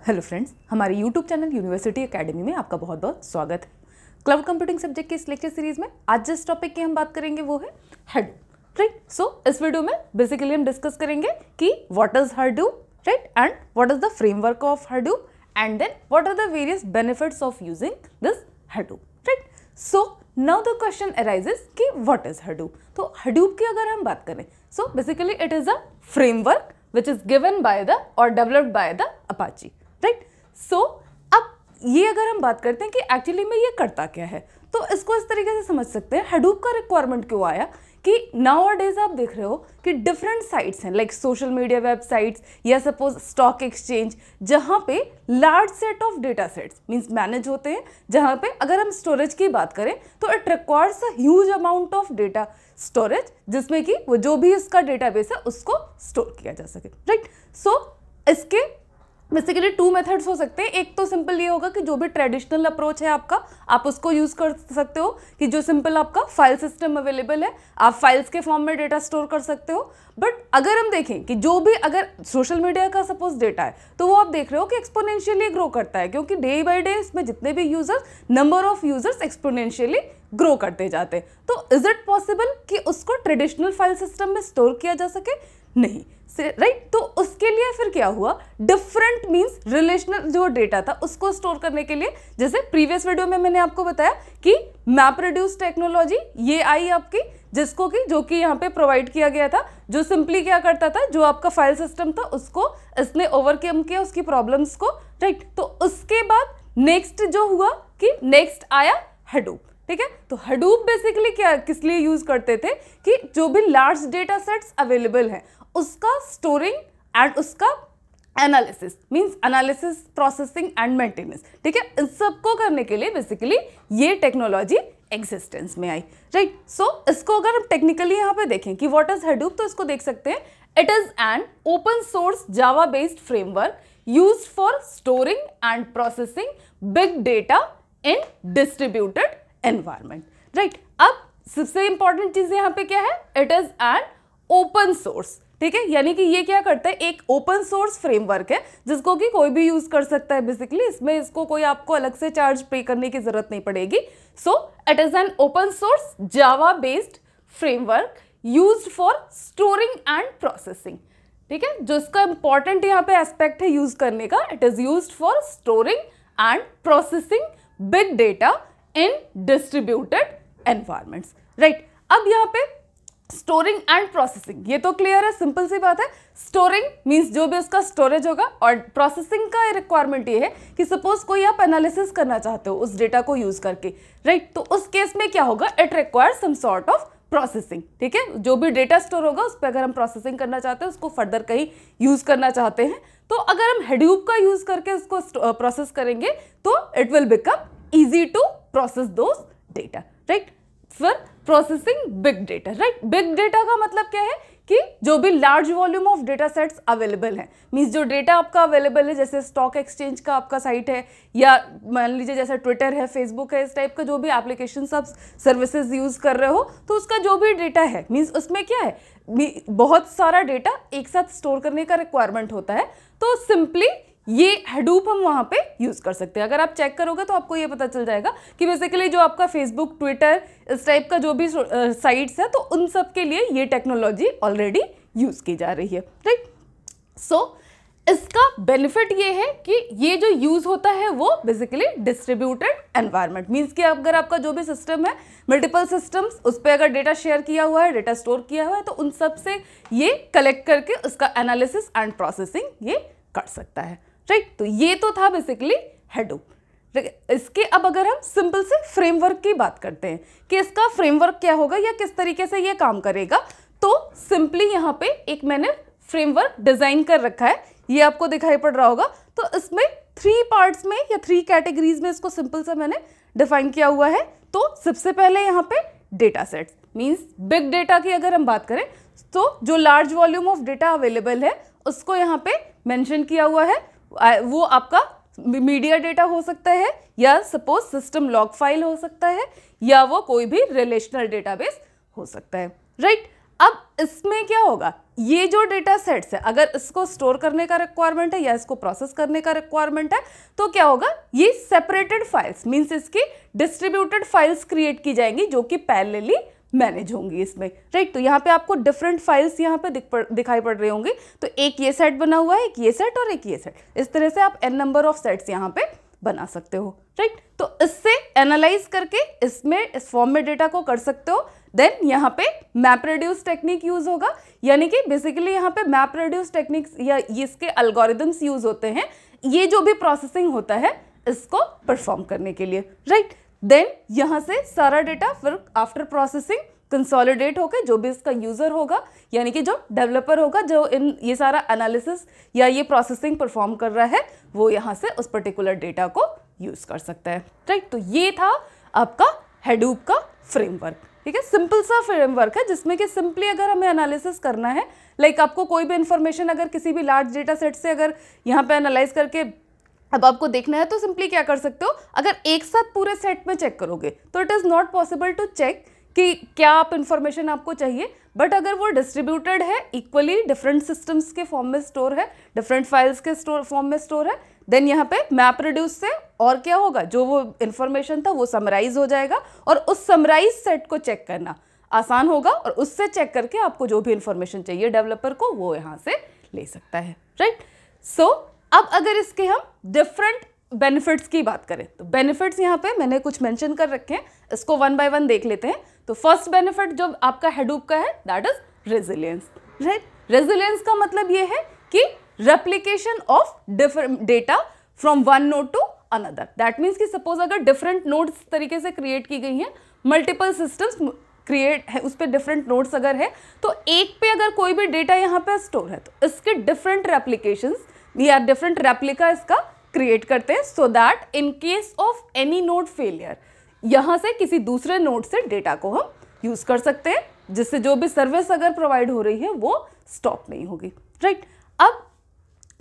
Hello friends, हमारे YouTube channel university academy में आपका बहुत बहुत स्वागत है। क्लाउड कंप्यूटिंग सब्जेक्ट के इस लेक्चर सीरीज में आज जिस टॉपिक की हम बात करेंगे वो है हडूप, राइट। सो इस वीडियो में बेसिकली हम डिस्कस करेंगे कि what is Hadoop, right, and what is the framework of Hadoop and then what are the various benefits of using this Hadoop, right. So now the question arises कि what is Hadoop. तो Hadoop की अगर हम बात करें, so basically it is a framework which is given by the or developed by the Apache, right? So अब ये अगर हम बात करते हैं कि एक्चुअली में ये करता क्या है, तो इसको इस तरीके से समझ सकते हैं हडूप का रिक्वायरमेंट क्यों आया कि नाउअडेज आप देख रहे हो कि डिफरेंट साइट्स हैं लाइक सोशल मीडिया वेबसाइट्स या सपोज स्टॉक एक्सचेंज, जहाँ पे large set of data sets means manage होते हैं, जहाँ पे अगर हम स्टोरेज की बात करें तो it requires a huge amount of data storage, जिसमें कि वो जो भी उसका डेटाबेस है उसको स्टोर किया जा सके, राइट। सो इसके बेसिकली टू मेथड्स हो सकते हैं। एक तो सिंपल ये होगा कि जो भी ट्रेडिशनल अप्रोच है आपका, आप उसको यूज कर सकते हो कि जो सिंपल आपका फाइल सिस्टम अवेलेबल है, आप फाइल्स के फॉर्म में डेटा स्टोर कर सकते हो। बट अगर हम देखें कि जो भी अगर सोशल मीडिया का सपोज डेटा है, तो वो आप देख रहे हो कि एक्सपोनेंशियली ग्रो करता है, क्योंकि डे बाय डे इसमें जितने भी users, number of users exponentially grow करते जाते हैं। तो इज इट पॉसिबल कि उसको ट्रेडिशनल फाइल सिस्टम में स्टोर किया जा सके? नहीं, राइट। तो उसके लिए फिर क्या हुआ, डिफरेंट मींस रिलेशनल जो डेटा था उसको स्टोर करने के लिए, जैसे प्रीवियस वीडियो में मैंने आपको बताया कि मैप रिड्यूस टेक्नोलॉजी ये आई आपकी, जिसको कि जो कि यहाँ पे प्रोवाइड किया गया था, जो सिंपली क्या करता था, जो आपका फाइल सिस्टम था उसको इसने ओवरकम किया उसकी प्रॉब्लम्स को, राइट। तो उसके बाद नेक्स्ट जो हुआ कि नेक्स्ट आया हडूप, ठीक है। तो हडूप बेसिकली क्या किस लिए यूज करते थे कि जो भी लार्ज डेटा सेट्स अवेलेबल हैं उसका स्टोरिंग एंड उसका analysis means analysis, processing and maintenance, ठीक है, इन सबको करने के लिए बेसिकली ये टेक्नोलॉजी एग्जिस्टेंस में आई, राइट। सो इसको अगर हम टेक्निकली यहाँ पे देखें कि व्हाट इज हडूप, तो इसको देख सकते हैं, it is an open source Java based framework used for storing and processing big data in distributed environment, right. अब सबसे इंपॉर्टेंट चीज यहाँ पे क्या है, it is an open source, ठीक है, यानी कि ये क्या करता है, एक ओपन सोर्स फ्रेमवर्क है जिसको कि कोई भी यूज कर सकता है बेसिकली, इसमें इसको कोई आपको अलग से चार्ज पे करने की जरूरत नहीं पड़ेगी। So it is an open source Java based framework used for storing and processing, ठीक है। जो इसका इंपॉर्टेंट यहाँ पे एस्पेक्ट है यूज करने का, it is used for storing and processing big data in distributed environments, right. अब यहाँ पे स्टोरिंग एंड प्रोसेसिंग ये तो क्लियर है, सिंपल सी बात है। स्टोरिंग मींस जो भी उसका स्टोरेज होगा, और प्रोसेसिंग का रिक्वायरमेंट ये है कि सपोज कोई आप एनालिसिस करना चाहते हो उस डेटा को यूज करके, राइट। तो उस केस में क्या होगा, it requires some sort of processing, ठीक है। जो भी डेटा स्टोर होगा उस पर अगर हम प्रोसेसिंग करना चाहते हैं, उसको फर्दर कहीं यूज करना चाहते हैं, तो अगर हम हडूप का यूज करके उसको प्रोसेस करेंगे तो it will become easy to process those data, right. फिर processing big data, right. Big data का मतलब क्या है कि जो भी large volume of data sets available हैं, मींस जो डेटा आपका अवेलेबल है, जैसे स्टॉक एक्सचेंज का आपका साइट है, या मान लीजिए जैसे ट्विटर है, फेसबुक है, इस टाइप का जो भी एप्लीकेशन आप सर्विसेज यूज कर रहे हो, तो उसका जो भी डेटा है मींस उसमें क्या है, बहुत सारा डेटा एक साथ स्टोर करने का रिक्वायरमेंट होता है, तो सिंपली ये हडूप हम वहां पे यूज कर सकते हैं। अगर आप चेक करोगे तो आपको ये पता चल जाएगा कि बेसिकली जो आपका फेसबुक, ट्विटर, इस टाइप का जो भी साइट्स है, तो उन सब के लिए ये टेक्नोलॉजी ऑलरेडी यूज की जा रही है, राइट। सो इसका बेनिफिट ये है कि ये जो यूज होता है वो बेसिकली डिस्ट्रीब्यूटेड एनवायरनमेंट मींस कि अगर आपका जो भी सिस्टम है, मल्टीपल सिस्टम्स, उस पर अगर डेटा शेयर किया हुआ है, डेटा स्टोर किया हुआ है, तो उन सब से ये कलेक्ट करके उसका एनालिसिस एंड प्रोसेसिंग ये कर सकता है, राइट। तो ये तो था बेसिकली हडूप। इसके अब अगर हम सिंपल से फ्रेमवर्क की बात करते हैं कि इसका फ्रेमवर्क क्या होगा या किस तरीके से ये काम करेगा, तो सिंपली यहाँ पे एक मैंने फ्रेमवर्क डिजाइन कर रखा है, ये आपको दिखाई पड़ रहा होगा। तो इसमें 3 पार्ट्स में या 3 कैटेगरीज में इसको सिंपल सा मैंने डिफाइन किया हुआ है। तो सबसे पहले यहाँ पे data sets means big data की अगर हम बात करें, तो जो large volume of data available है उसको यहाँ पे मेंशन किया हुआ है। वो आपका मीडिया डेटा हो सकता है, या सपोज सिस्टम लॉग फाइल हो सकता है, या वो कोई भी रिलेशनल डेटाबेस हो सकता है, राइट। अब इसमें क्या होगा, ये जो डेटा सेट्स है अगर इसको स्टोर करने का रिक्वायरमेंट है या इसको प्रोसेस करने का रिक्वायरमेंट है तो क्या होगा, ये सेपरेटेड फाइल्स मींस इसकी डिस्ट्रीब्यूटेड फाइल्स क्रिएट की जाएंगी जो कि पैरेलली मैनेज होंगी इसमें, राइट। तो यहाँ पे आपको डिफरेंट फाइल्स यहाँ पे दिखाई पड़ रही होंगी, तो एक ये सेट बना हुआ है, एक ये सेट और एक ये सेट, इस तरह से आप n नंबर ऑफ सेट्स यहाँ पे बना सकते हो, राइट। तो इससे एनालाइज करके इसमें इस फॉर्म में डेटा को कर सकते हो। देन यहाँ पे मैप रेड्यूस टेक्निक यूज होगा, यानी कि बेसिकली यहाँ पे मैप रेड्यूस टेक्निक्स या इसके एल्गोरिदम्स यूज होते हैं ये जो भी प्रोसेसिंग होता है इसको परफॉर्म करने के लिए, राइट। देन यहाँ से सारा डेटा फिर आफ्टर प्रोसेसिंग कंसोलिडेट होकर जो भी इसका यूजर होगा यानी कि जो डेवलपर होगा जो ये सारा एनालिसिस या ये प्रोसेसिंग परफॉर्म कर रहा है वो यहाँ से उस पर्टिकुलर डेटा को यूज कर सकता है, राइट। तो ये था आपका हेडूप का फ्रेमवर्क, ठीक है। सिंपल सा फ्रेमवर्क है जिसमें कि सिंपली अगर हमें एनालिसिस करना है, लाइक आपको कोई भी इंफॉर्मेशन अगर किसी भी लार्ज डेटा सेट से अगर यहाँ पे एनालाइज करके अब आपको देखना है तो सिंपली क्या कर सकते हो, अगर एक साथ पूरे सेट में चेक करोगे तो it is not possible to check कि क्या आप इंफॉर्मेशन आपको चाहिए, बट अगर वो डिस्ट्रीब्यूटेड है इक्वली डिफरेंट सिस्टम्स के फॉर्म में स्टोर है, डिफरेंट फाइल्स के फॉर्म में स्टोर है, देन यहाँ पे मैप रिड्यूस से और क्या होगा, जो वो इंफॉर्मेशन था वो समराइज हो जाएगा और उस समराइज सेट को चेक करना आसान होगा और उससे चेक करके आपको जो भी इंफॉर्मेशन चाहिए डेवलपर को वो यहाँ से ले सकता है, राइट। सो अब अगर इसके हम डिफरेंट बेनिफिट्स की बात करें तो बेनिफिट्स यहाँ पे मैंने कुछ मेंशन कर रखे हैं, इसको वन बाय वन देख लेते हैं। तो फर्स्ट बेनिफिट जो आपका हेडूप का है that is resilience, right. Resilience का मतलब ये है कि replication of different data from one node to another, that means कि सपोज अगर डिफरेंट नोड्स तरीके से क्रिएट की गई हैं, मल्टीपल सिस्टम्स क्रिएट है उस पर डिफरेंट नोड्स अगर है तो एक पे अगर कोई भी डेटा यहाँ पे स्टोर है तो इसके डिफरेंट रेप्लिकेशंस या डिफरेंट रेप्लिका इसका क्रिएट करते हैं so that in case of any node failure यहाँ से किसी दूसरे नोड से डेटा को हम यूज कर सकते हैं जिससे जो भी सर्विस अगर प्रोवाइड हो रही है वो स्टॉप नहीं होगी, राइट। अब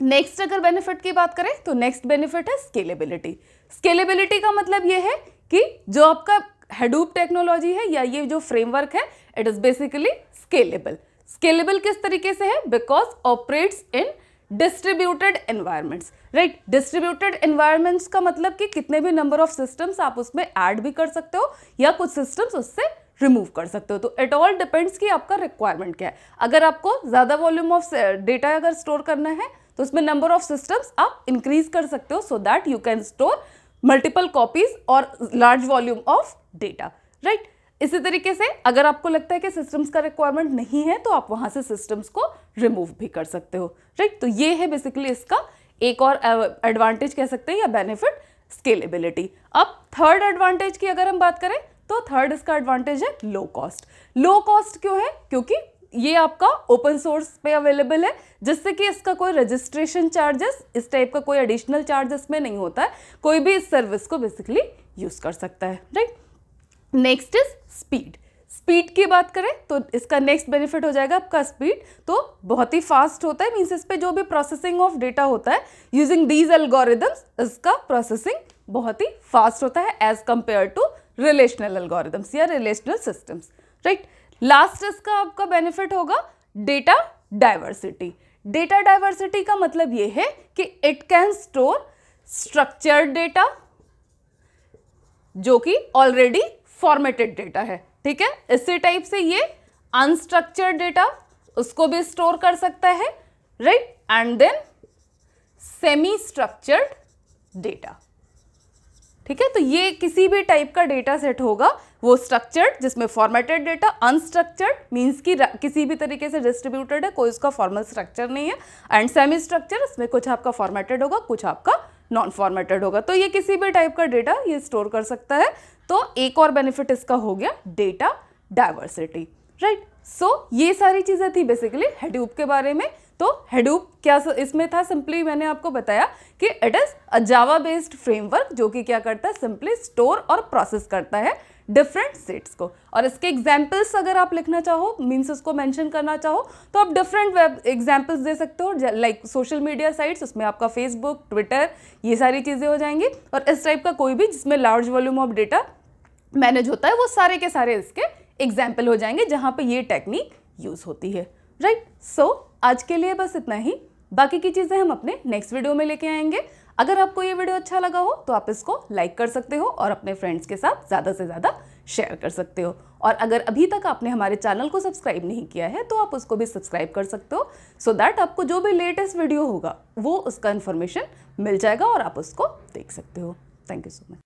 नेक्स्ट अगर बेनिफिट की बात करें तो नेक्स्ट बेनिफिट है स्केलेबिलिटी। स्केलेबिलिटी का मतलब ये है कि जो आपका हेडूप टेक्नोलॉजी है या ये जो फ्रेमवर्क है it is basically scalable. Scalable किस तरीके से है, because operates in distributed environments, right. Distributed environments का मतलब कि कितने भी नंबर ऑफ सिस्टम्स आप उसमें ऐड भी कर सकते हो या कुछ सिस्टम्स उससे रिमूव कर सकते हो। तो इट ऑल डिपेंड्स कि आपका रिक्वायरमेंट क्या है। अगर आपको ज़्यादा वॉल्यूम ऑफ डेटा अगर स्टोर करना है तो उसमें नंबर ऑफ सिस्टम्स आप इंक्रीज कर सकते हो so that you can store multiple copies और large volume of data, right. इसी तरीके से अगर आपको लगता है कि सिस्टम्स का रिक्वायरमेंट नहीं है तो आप वहां से सिस्टम्स को रिमूव भी कर सकते हो, राइट। तो ये है बेसिकली इसका एक और एडवांटेज कह सकते हैं या बेनिफिट, स्केलेबिलिटी। अब थर्ड एडवांटेज की अगर हम बात करें तो थर्ड इसका एडवांटेज है लो कॉस्ट। लो कॉस्ट क्यों है, क्योंकि ये आपका ओपन सोर्स पे अवेलेबल है जिससे कि इसका कोई रजिस्ट्रेशन चार्जेस इस टाइप का कोई एडिशनल चार्जेस में नहीं होता है, कोई भी इस सर्विस को बेसिकली यूज कर सकता है, right. Next is speed. Speed की बात करें तो इसका नेक्स्ट बेनिफिट हो जाएगा आपका स्पीड। तो बहुत ही फास्ट होता है, मीन्स इस पे जो भी प्रोसेसिंग ऑफ डेटा होता है यूजिंग दीज एल्गोरिदम्स इसका प्रोसेसिंग बहुत ही फास्ट होता है as compare to relational algorithms या रिलेशनल सिस्टम्स, राइट। लास्ट इसका आपका बेनिफिट होगा डेटा डाइवर्सिटी। डेटा डाइवर्सिटी का मतलब ये है कि it can store structured data जो कि ऑलरेडी फॉर्मेटेड डेटा है, ठीक है। इसी टाइप से ये अनस्ट्रक्चर्ड डेटा उसको भी स्टोर कर सकता है, right. And then semi structured data, ठीक है। तो ये किसी भी टाइप का डेटा सेट होगा, वो स्ट्रक्चर्ड जिसमें फॉर्मेटेड डेटा, अनस्ट्रक्चर्ड मीन्स कि किसी भी तरीके से डिस्ट्रीब्यूटेड है, कोई उसका फॉर्मल स्ट्रक्चर नहीं है, एंड सेमी स्ट्रक्चर इसमें कुछ आपका फॉर्मेटेड होगा कुछ आपका नॉन फॉर्मेटेड होगा। तो ये किसी भी टाइप का डेटा ये स्टोर कर सकता है। तो एक और बेनिफिट इसका हो गया डेटा डाइवर्सिटी, राइट। सो ये सारी चीजें थी बेसिकली हेडूप के बारे में। तो हेडूप क्या इसमें था, सिंपली मैंने आपको बताया कि it is a Java based framework जो कि क्या करता है, सिंपली स्टोर और प्रोसेस करता है डिफरेंट सेट्स को। और इसके एग्जाम्पल्स अगर आप लिखना चाहो, मीन्स उसको मेंशन करना चाहो, तो आप डिफरेंट वेब एग्जाम्पल्स दे सकते हो, लाइक सोशल मीडिया साइट्स, उसमें आपका फेसबुक, ट्विटर, ये सारी चीज़ें हो जाएंगी। और इस टाइप का कोई भी जिसमें large volume of data manage होता है वो सारे के सारे इसके एग्जाम्पल हो जाएंगे जहाँ पे ये टेक्निक यूज़ होती है, राइट। सो आज के लिए बस इतना ही, बाकी की चीज़ें हम अपने नेक्स्ट वीडियो में लेके आएंगे। अगर आपको ये वीडियो अच्छा लगा हो तो आप इसको लाइक कर सकते हो और अपने फ्रेंड्स के साथ ज़्यादा से ज़्यादा शेयर कर सकते हो। और अगर अभी तक आपने हमारे चैनल को सब्सक्राइब नहीं किया है तो आप उसको भी सब्सक्राइब कर सकते हो, सो दैट आपको जो भी लेटेस्ट वीडियो होगा वो उसका इन्फॉर्मेशन मिल जाएगा और आप उसको देख सकते हो। Thank you so much.